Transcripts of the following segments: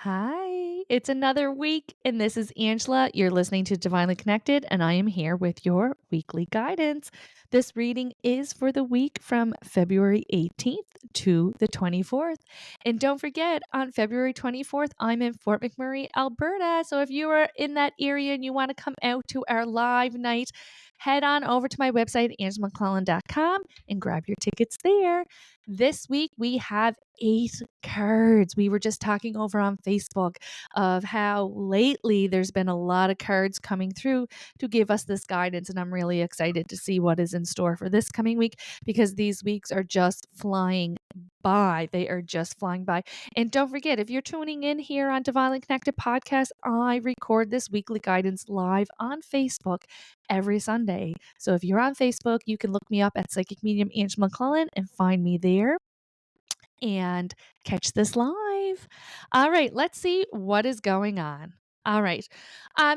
Hi, it's another week, and this is Angela. You're listening to Divinely Connected, and I am here with your weekly guidance. This reading is for the week from February 18th to the 24th. And don't forget, on February 24th, I'm in Fort McMurray, Alberta. So if you are in that area and you want to come out to our live night, head on over to my website, angelamcclellan.com, and grab your tickets there. This week, we have 8 cards. We were just talking over on Facebook of how lately there's been a lot of cards coming through to give us this guidance. And I'm really excited to see what is in store for this coming week because these weeks are just flying by. They are just flying by. And don't forget, if you're tuning in here on Divinely Connected Podcast, I record this weekly guidance live on Facebook every Sunday. So if you're on Facebook, you can look me up at Psychic Medium Angela McClellan and find me there and catch this live. All right, let's see what is going on. All right.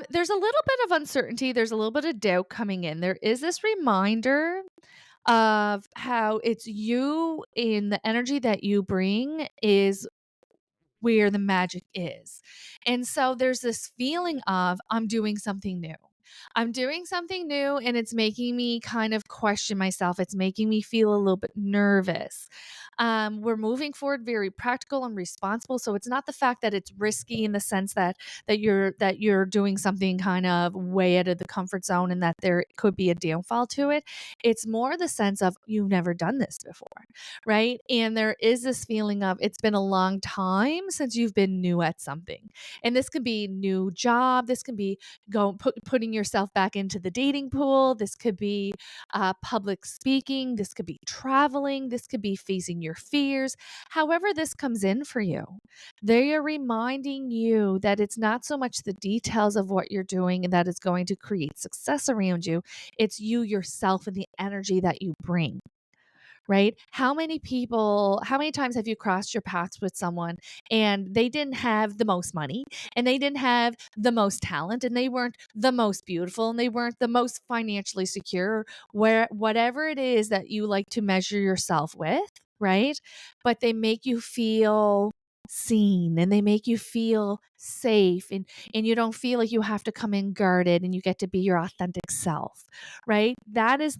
There's a little bit of uncertainty. There's a little bit of doubt coming in. There is this reminder of how it's you and the energy that you bring is where the magic is. And so there's this feeling of I'm doing something new. I'm doing something new and it's making me kind of question myself. It's making me feel a little bit nervous. We're moving forward very practical and responsible. So it's not the fact that it's risky in the sense that you're doing something kind of way out of the comfort zone and that there could be a downfall to it. It's more the sense of you've never done this before, right? And there is this feeling of it's been a long time since you've been new at something. And this could be new job, this can be putting yourself back into the dating pool, this could be public speaking, this could be traveling, this could be facing your fears. However this comes in for you, they are reminding you that it's not so much the details of what you're doing and that is going to create success around you. It's you yourself and the energy that you bring, right? How many times have you crossed your paths with someone and they didn't have the most money and they didn't have the most talent and they weren't the most beautiful and they weren't the most financially secure, where whatever it is that you like to measure yourself with, right? But they make you feel seen and they make you feel safe and you don't feel like you have to come in guarded and you get to be your authentic self, right? That is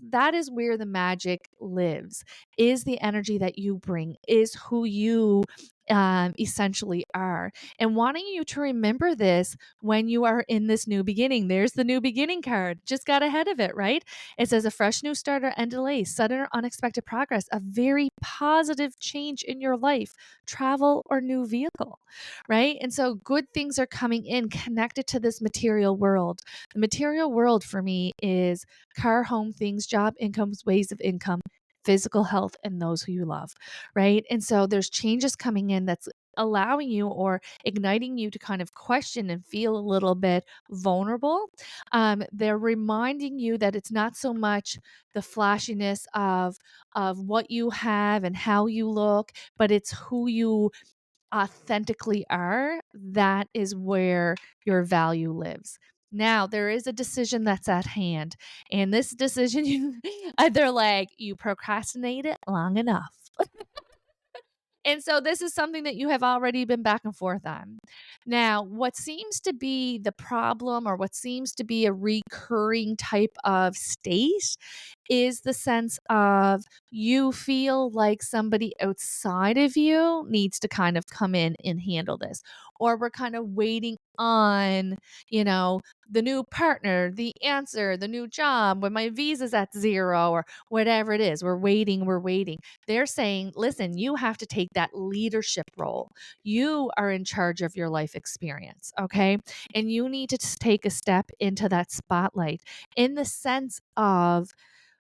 where the magic lives, is the energy that you bring, is who you essentially are. And wanting you to remember this when you are in this new beginning. There's the new beginning card. Just got ahead of it, right? It says a fresh new start or end delay, sudden or unexpected progress, a very positive change in your life, travel or new vehicle, right? And so good things are coming in connected to this material world. The material world for me is car, home, things, job, incomes, ways of income, physical health, and those who you love, right? And so there's changes coming in that's allowing you or igniting you to kind of question and feel a little bit vulnerable. They're reminding you that it's not so much the flashiness of what you have and how you look, but it's who you authentically are. That is where your value lives. Now, there is a decision that's at hand. And this decision, they're like, you procrastinated long enough. And so this is something that you have already been back and forth on. Now, what seems to be the problem or what seems to be a recurring type of state is the sense of you feel like somebody outside of you needs to kind of come in and handle this. Or we're kind of waiting on, the new partner, the answer, the new job, when my visa's at 0 or whatever it is. We're waiting, we're waiting. They're saying, listen, you have to take that leadership role. You are in charge of your life experience, okay? And you need to take a step into that spotlight in the sense of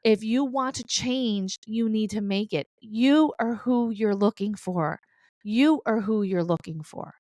if you want to change, you need to make it. You are who you're looking for. You are who you're looking for.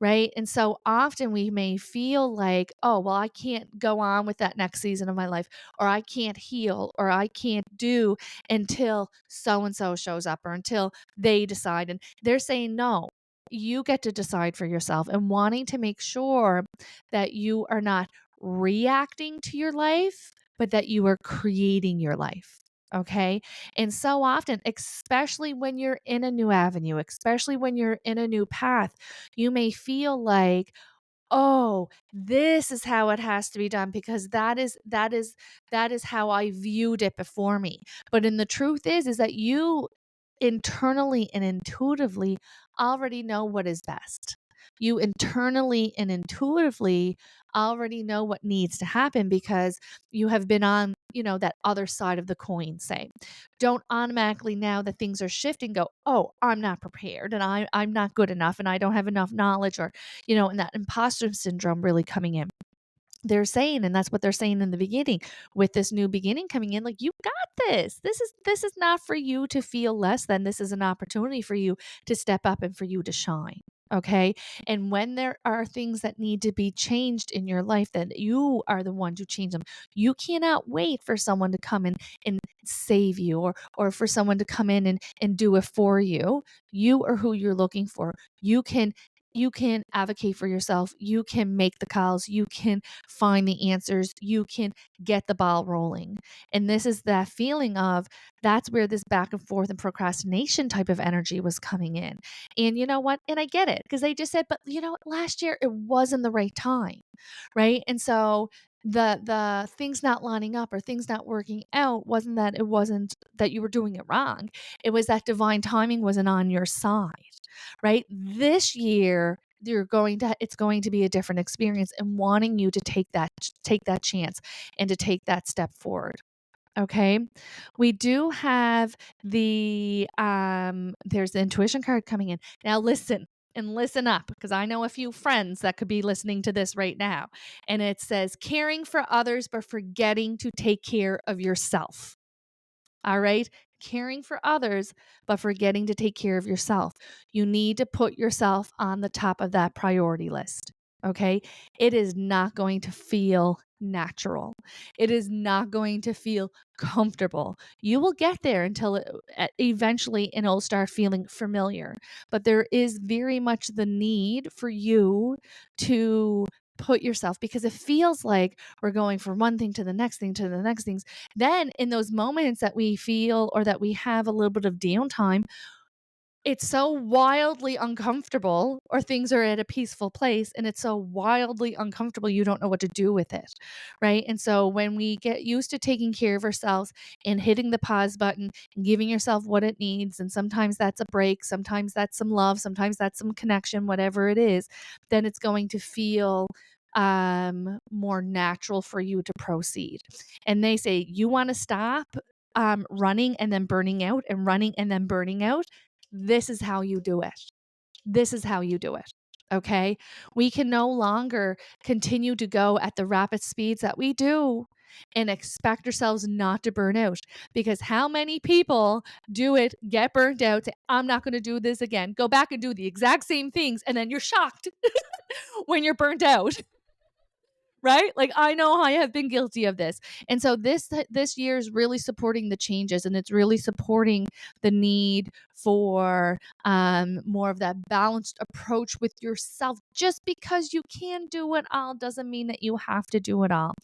Right. And so often we may feel like, oh, well, I can't go on with that next season of my life, or I can't heal, or I can't do until so and so shows up, or until they decide. And they're saying, no, you get to decide for yourself and wanting to make sure that you are not reacting to your life, but that you are creating your life. Okay. And so often, especially when you're in a new avenue, especially when you're in a new path, you may feel like, oh, this is how it has to be done because that is how I viewed it before me. But in the truth is that you internally and intuitively already know what is best. You internally and intuitively already know what needs to happen because you have been on, that other side of the coin, say. Don't automatically, now that things are shifting, go, oh, I'm not prepared and I'm not good enough and I don't have enough knowledge, or, and that imposter syndrome really coming in. They're saying, and that's what they're saying in the beginning, with this new beginning coming in, like, you got this. This is not for you to feel less than. This is an opportunity for you to step up and for you to shine. Okay. And when there are things that need to be changed in your life, that you are the one to change them. You cannot wait for someone to come in and save you, or for someone to come in and do it for you. You are who you're looking for. You can advocate for yourself. You can make the calls. You can find the answers. You can get the ball rolling. And this is that feeling of, that's where this back and forth and procrastination type of energy was coming in. And you know what? And I get it, because they just said, but last year it wasn't the right time. Right. And so the things not lining up or things not working out wasn't that you were doing it wrong. It was that divine timing wasn't on your side. Right. This year, it's going to be a different experience, and wanting you to take that chance and to take that step forward. Okay. We do have there's the intuition card coming in. Now listen, and listen up, because I know a few friends that could be listening to this right now. And it says, caring for others but forgetting to take care of yourself. All right. Caring for others, but forgetting to take care of yourself. You need to put yourself on the top of that priority list. Okay. It is not going to feel natural. It is not going to feel comfortable. You will get there until eventually it'll start feeling familiar. But there is very much the need for you to put yourself, because it feels like we're going from one thing to the next thing to the next things. Then in those moments that we feel, or that we have a little bit of downtime, it's so wildly uncomfortable, or things are at a peaceful place and it's so wildly uncomfortable, you don't know what to do with it. Right. And so when we get used to taking care of ourselves and hitting the pause button and giving yourself what it needs, and sometimes that's a break, sometimes that's some love, sometimes that's some connection, whatever it is, then it's going to feel more natural for you to proceed. And they say, you want to stop running and then burning out, and running and then burning out. This is how you do it. This is how you do it. Okay. We can no longer continue to go at the rapid speeds that we do and expect ourselves not to burn out, because how many people do it, get burnt out, say, I'm not going to do this again, go back and do the exact same things, and then you're shocked when you're burnt out. Right? Like, I know I have been guilty of this. And so this year is really supporting the changes, and it's really supporting the need for more of that balanced approach with yourself. Just because you can do it all doesn't mean that you have to do it all.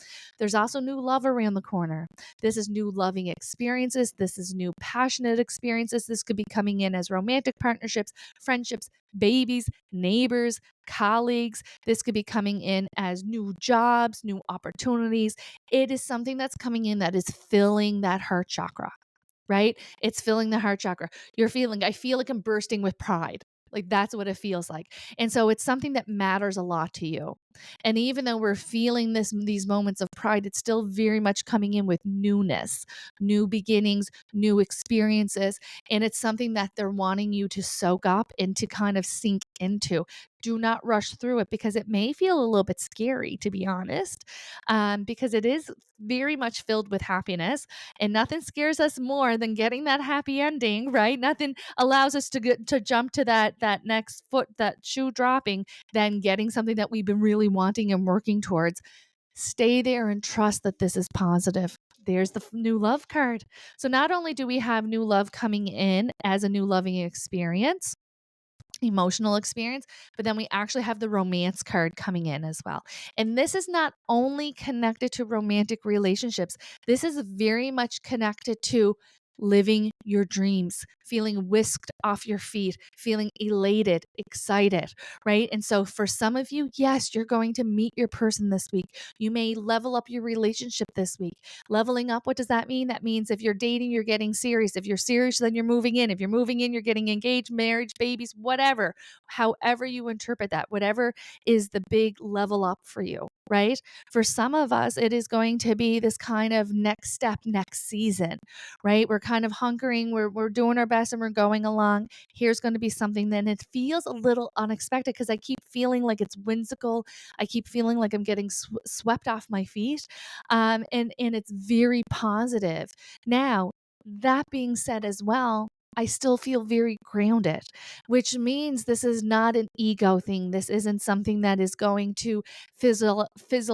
There's also new love around the corner. This is new loving experiences. This is new passionate experiences. This could be coming in as romantic partnerships, friendships, babies, neighbors, colleagues. This could be coming in as new jobs, new opportunities. It is something that's coming in that is filling that heart chakra, right? It's filling the heart chakra. I feel like I'm bursting with pride. Like, that's what it feels like. And so it's something that matters a lot to you. And even though we're feeling these moments of pride, it's still very much coming in with newness, new beginnings, new experiences. And it's something that they're wanting you to soak up and to kind of sink into. Do not rush through it, because it may feel a little bit scary, to be honest, because it is very much filled with happiness. And nothing scares us more than getting that happy ending, right? Nothing allows us to jump to that next foot, that shoe dropping, than getting something that we've been really wanting and working towards. Stay there and trust that this is positive. There's the new love card. So not only do we have new love coming in as a new loving experience, emotional experience, but then we actually have the romance card coming in as well. And this is not only connected to romantic relationships, this is very much connected to living your dreams, feeling whisked off your feet, feeling elated, excited, right? And so for some of you, yes, you're going to meet your person this week. You may level up your relationship this week. Leveling up, what does that mean? That means if you're dating, you're getting serious. If you're serious, then you're moving in. If you're moving in, you're getting engaged, marriage, babies, whatever. However you interpret that, whatever is the big level up for you, right? For some of us, it is going to be this kind of next step, next season, right? We're kind of hunkering, we're doing our best and we're going along. Here's going to be something then it feels a little unexpected because I keep feeling like it's whimsical. I keep feeling like I'm getting swept off my feet. And it's very positive. Now, that being said as well, I still feel very grounded, which means this is not an ego thing. This isn't something that is going to fizzle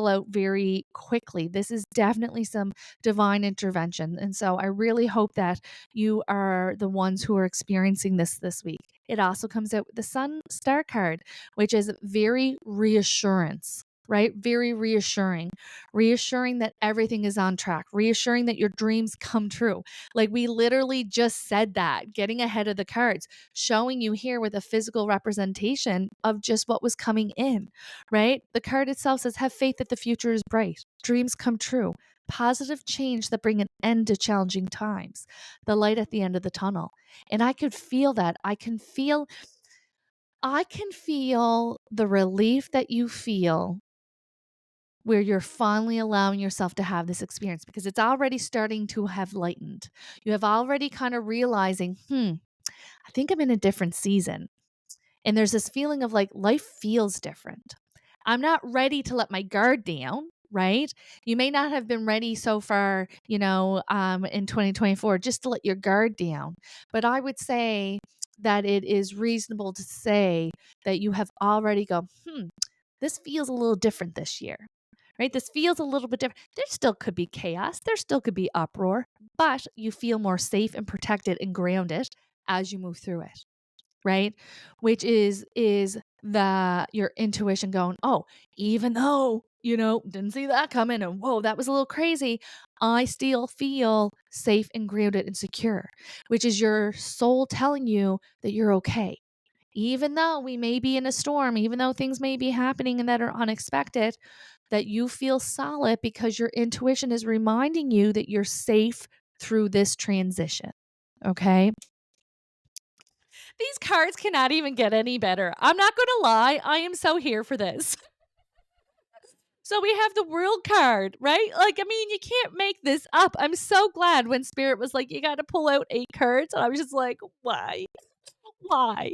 out very quickly. This is definitely some divine intervention. And so I really hope that you are the ones who are experiencing this week. It also comes out with the Sun Star card, which is very reassurance, right? Very reassuring that everything is on track, reassuring that your dreams come true. Like we literally just said that, getting ahead of the cards, showing you here with a physical representation of just what was coming in, right? The card itself says, have faith that the future is bright, dreams come true, positive change that bring an end to challenging times, the light at the end of the tunnel. And I could feel that. I can feel the relief that you feel where you're finally allowing yourself to have this experience because it's already starting to have lightened. You have already kind of realizing, I think I'm in a different season. And there's this feeling of like life feels different. I'm not ready to let my guard down, right? You may not have been ready so far, in 2024, just to let your guard down. But I would say that it is reasonable to say that you have already go, this feels a little different this year, right? This feels a little bit different. There still could be chaos. There still could be uproar, but you feel more safe and protected and grounded as you move through it, right? Which is your intuition going, oh, even though, didn't see that coming and whoa, that was a little crazy, I still feel safe and grounded and secure, which is your soul telling you that you're okay. Even though we may be in a storm, even though things may be happening and that are unexpected, that you feel solid because your intuition is reminding you that you're safe through this transition. Okay. These cards cannot even get any better. I'm not going to lie. I am so here for this. So we have the World card, right? Like, I mean, you can't make this up. I'm so glad when Spirit was like, you got to pull out 8 cards. And I was just like, why? Why?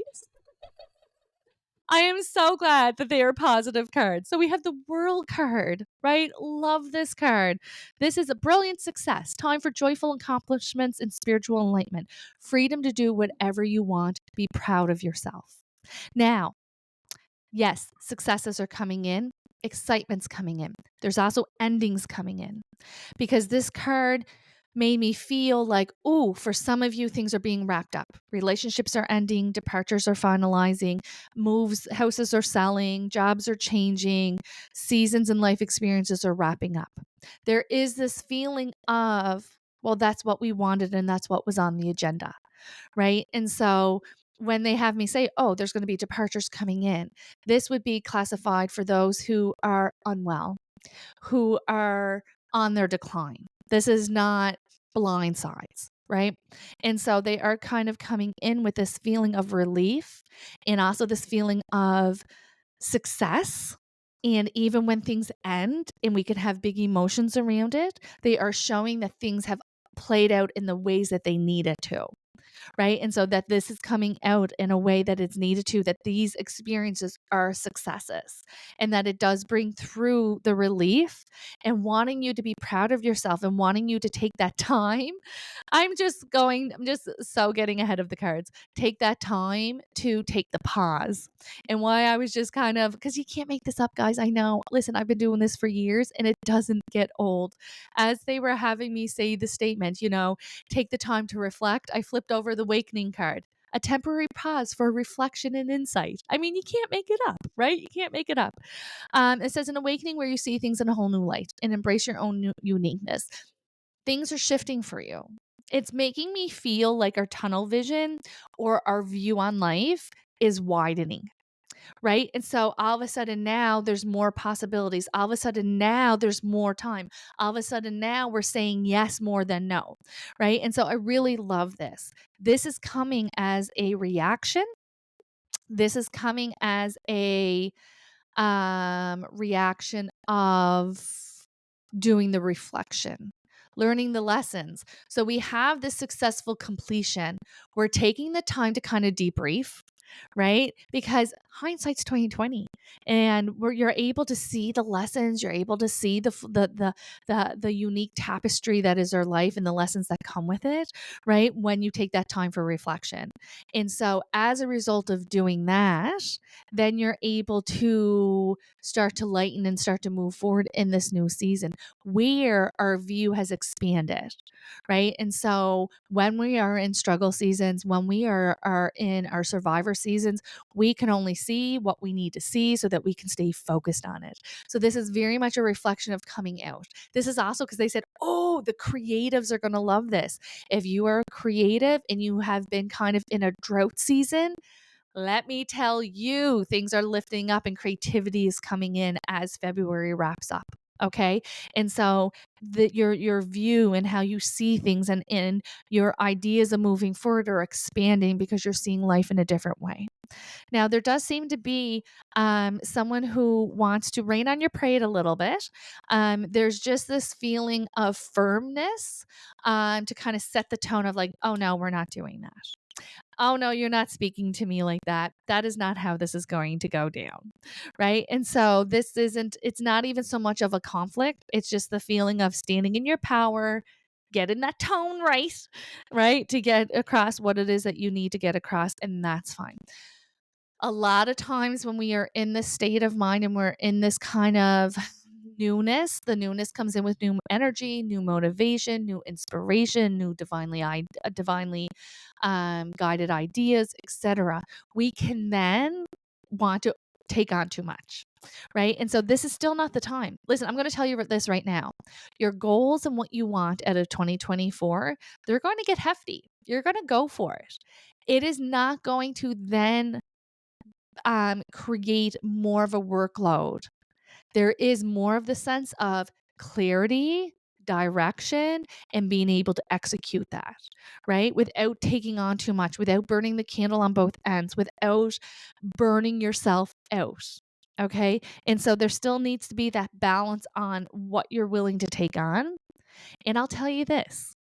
I am so glad that they are positive cards. So we have the World card, right? Love this card. This is a brilliant success. Time for joyful accomplishments and spiritual enlightenment. Freedom to do whatever you want. Be proud of yourself. Now, yes, successes are coming in. Excitement's coming in. There's also endings coming in because this card made me feel like, ooh, for some of you, things are being wrapped up. Relationships are ending, departures are finalizing, moves, houses are selling, jobs are changing, seasons and life experiences are wrapping up. There is this feeling of, well, that's what we wanted and that's what was on the agenda, right? And so when they have me say, oh, there's going to be departures coming in, this would be classified for those who are unwell, who are on their decline. This is not blind sides, right? And so they are kind of coming in with this feeling of relief and also this feeling of success. And even when things end and we can have big emotions around it, they are showing that things have played out in the ways that they needed to. Right. And so that this is coming out in a way that it's needed to, that these experiences are successes and that it does bring through the relief and wanting you to be proud of yourself and wanting you to take that time. I'm just so getting ahead of the cards. Take that time to take the pause. And why I was just kind of, because you can't make this up, guys. I know. Listen, I've been doing this for years and it doesn't get old. As they were having me say the statement, take the time to reflect, I flipped over the awakening card. a temporary pause for reflection and insight. I mean, you can't make it up, right? You can't make it up. It says an awakening where you see things in a whole new light and embrace your own uniqueness. Things are shifting for you. It's making me feel like our tunnel vision or our view on life is widening. Right. And so all of a sudden now there's more possibilities. All of a sudden now there's more time. All of a sudden now we're saying yes more than no. Right. And so I really love this. This is coming as a reaction. This is coming as a reaction of doing the reflection, learning the lessons. So we have this successful completion. We're taking the time to kind of debrief, right? Because hindsight's 2020, and where you're able to see the lessons, you're able to see the unique tapestry that is our life and the lessons that come with it, right? When you take that time for reflection. And so as a result of doing that, then you're able to start to lighten and start to move forward in this new season where our view has expanded, right? And so when we are in struggle seasons, when we are in our survivor seasons, we can only see what we need to see so that we can stay focused on it. So this is very much a reflection of coming out. This is also because they said, oh, the creatives are going to love this. If you are creative and you have been kind of in a drought season, let me tell you, things are lifting up and creativity is coming in as February wraps up. Okay. And so your view and how you see things and your ideas of moving forward are expanding because you're seeing life in a different way. Now, there does seem to be someone who wants to rain on your parade a little bit. There's just this feeling of firmness to kind of set the tone of like, oh, no, we're not doing that. Oh, no, you're not speaking to me like that. That is not how this is going to go down. Right. And so it's not even so much of a conflict. It's just the feeling of standing in your power, getting that tone right, to get across what it is that you need to get across. And that's fine. A lot of times when we are in this state of mind and we're in this kind of newness, the newness comes in with new energy, new motivation, new inspiration, new divinely guided ideas, etc. We can then want to take on too much, right? And so this is still not the time. Listen, I'm going to tell you this right now. Your goals and what you want out of 2024, they're going to get hefty. You're going to go for it. It is not going to then create more of a workload. There is more of the sense of clarity, direction, and being able to execute that, right? Without taking on too much, without burning the candle on both ends, without burning yourself out. Okay. And so there still needs to be that balance on what you're willing to take on. And I'll tell you this,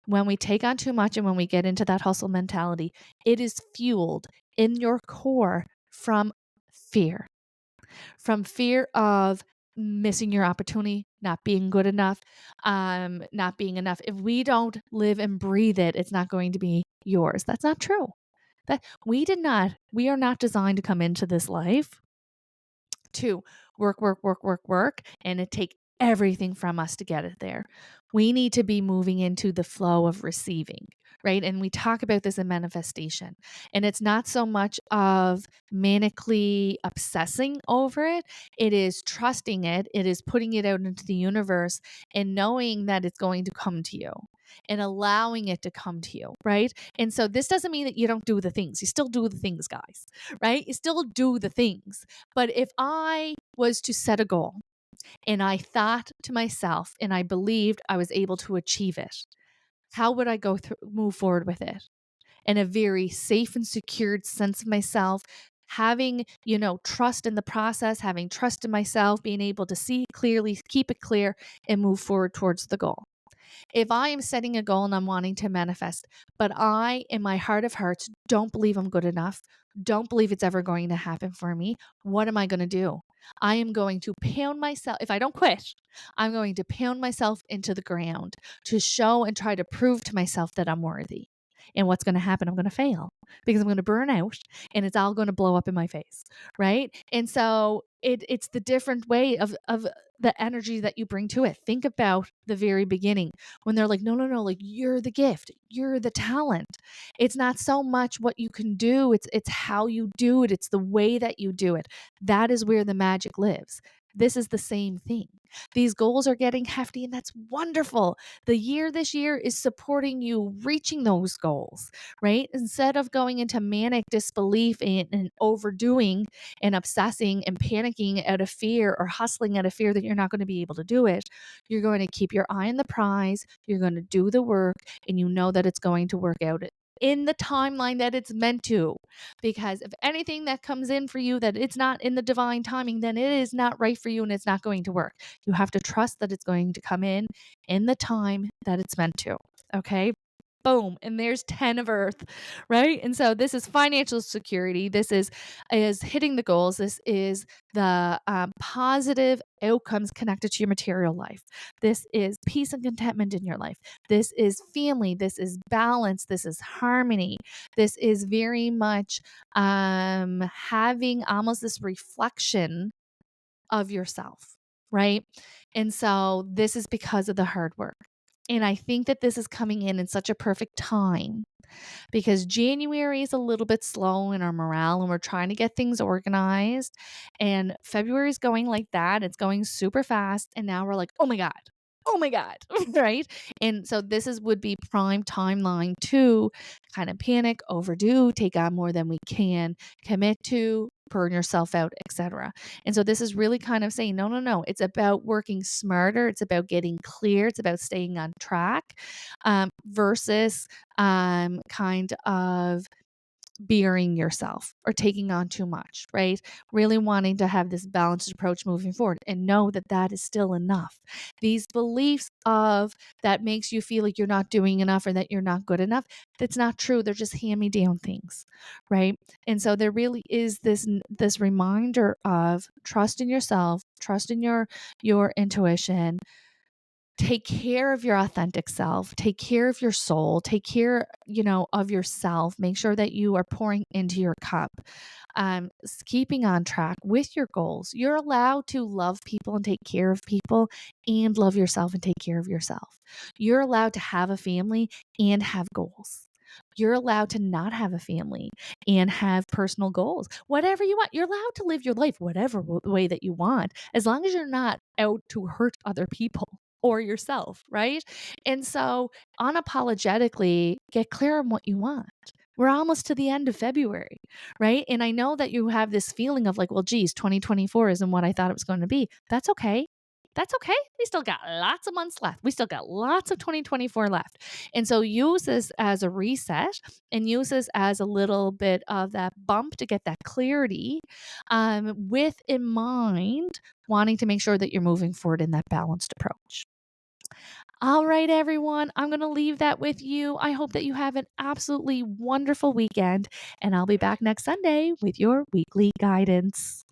when we take on too much and when we get into that hustle mentality, it is fueled in your core from fear of missing your opportunity, not being good enough, not being enough. If we don't live and breathe it, it's not going to be yours. That's not true. That we are not designed to come into this life to work, and it take everything from us to get it there. We need to be moving into the flow of receiving, right? And we talk about this in manifestation. And it's not so much of manically obsessing over it. It is trusting it. It is putting it out into the universe and knowing that it's going to come to you and allowing it to come to you, right? And so this doesn't mean that you don't do the things. You still do the things, guys, right? You still do the things. But if I was to set a goal and I thought to myself and I believed I was able to achieve it, how would I move forward with it? In a very safe and secured sense of myself, having, trust in the process, having trust in myself, being able to see clearly, keep it clear, and move forward towards the goal. If I am setting a goal and I'm wanting to manifest, but I, in my heart of hearts, don't believe I'm good enough, don't believe it's ever going to happen for me, what am I going to do? I am going to pound myself. If I don't quit, I'm going to pound myself into the ground to show and try to prove to myself that I'm worthy. And what's going to happen? I'm going to fail because I'm going to burn out and it's all going to blow up in my face. Right. And so it's the different way of the energy that you bring to it. Think about the very beginning when they're like, no, no, no, like you're the gift, you're the talent. It's not so much what you can do, it's how you do it, it's the way that you do it. That is where the magic lives. This is the same thing. These goals are getting hefty, and that's wonderful. The year this year is supporting you reaching those goals, right? Instead of going into manic disbelief and overdoing and obsessing and panicking out of fear or hustling out of fear that you're not going to be able to do it, you're going to keep your eye on the prize. You're going to do the work, and you know that it's going to work out in the timeline that it's meant to. Because if anything that comes in for you that it's not in the divine timing, then it is not right for you and it's not going to work. You have to trust that it's going to come in the time that it's meant to. Okay. Boom. And there's 10 of earth, right? And so this is financial security. This is hitting the goals. This is the positive outcomes connected to your material life. This is peace and contentment in your life. This is family. This is balance. This is harmony. This is very much having almost this reflection of yourself, right? And so this is because of the hard work. And I think that this is coming in such a perfect time because January is a little bit slow in our morale and we're trying to get things organized. And February is going like that. It's going super fast. And now we're like, oh my God. Oh my God. Right. And so this would be prime timeline to kind of panic, overdo, take on more than we can, commit to, burn yourself out, etc. And so this is really kind of saying, no, no, no. It's about working smarter. It's about getting clear. It's about staying on track versus kind of burying yourself or taking on too much, right? Really wanting to have this balanced approach moving forward and know that that is still enough. These beliefs of that makes you feel like you're not doing enough or that you're not good enough, that's not true. They're just hand-me-down things, right? And so there really is this reminder of trust in yourself, trust in your intuition. Take care of your authentic self, take care of your soul, take care, of yourself. Make sure that you are pouring into your cup, keeping on track with your goals. You're allowed to love people and take care of people and love yourself and take care of yourself. You're allowed to have a family and have goals. You're allowed to not have a family and have personal goals. Whatever you want, you're allowed to live your life whatever way that you want, as long as you're not out to hurt other people or yourself, right? And so unapologetically get clear on what you want. We're almost to the end of February, right? And I know that you have this feeling of like, well, geez, 2024 isn't what I thought it was going to be. That's okay. That's okay. We still got lots of months left. We still got lots of 2024 left. And so use this as a reset and use this as a little bit of that bump to get that clarity with in mind wanting to make sure that you're moving forward in that balanced approach. All right, everyone, I'm going to leave that with you. I hope that you have an absolutely wonderful weekend, and I'll be back next Sunday with your weekly guidance.